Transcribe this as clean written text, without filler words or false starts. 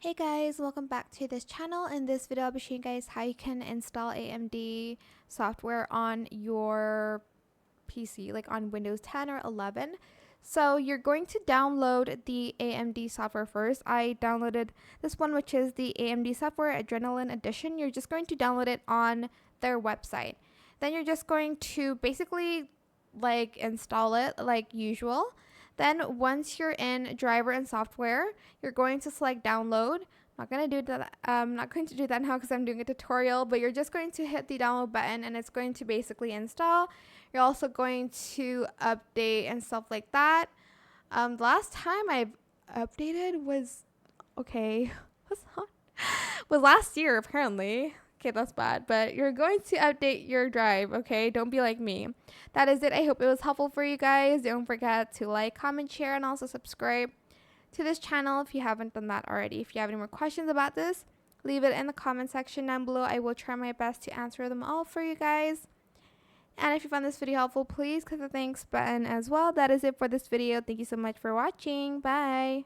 Hey guys, welcome back to this channel. In this video, I'll be showing you guys how you can install AMD software on your PC, like on Windows 10 or 11. So you're going to download the AMD software first. I downloaded this one, which is the AMD Software Adrenaline Edition. You're just going to download it on their website. Then you're just going to basically like install it like usual. Then once you're in driver and software, you're going to select download. Not going to do that. I'm not going to do that now because I'm doing a tutorial, but you're just going to hit the download button and it's going to basically install. You're also going to update and stuff like that. The last time I updated was was last year apparently. Okay, that's bad, but you're going to update your drive, okay? Don't be like me. That is it. I hope it was helpful for you guys. Don't forget to like, comment, share, and also subscribe to this channel if you haven't done that already. If you have any more questions about this, leave it in the comment section down below. I will try my best to answer them all for you guys. And if you found this video helpful, please click the thanks button as well. That is it for this video. Thank you so much for watching. Bye.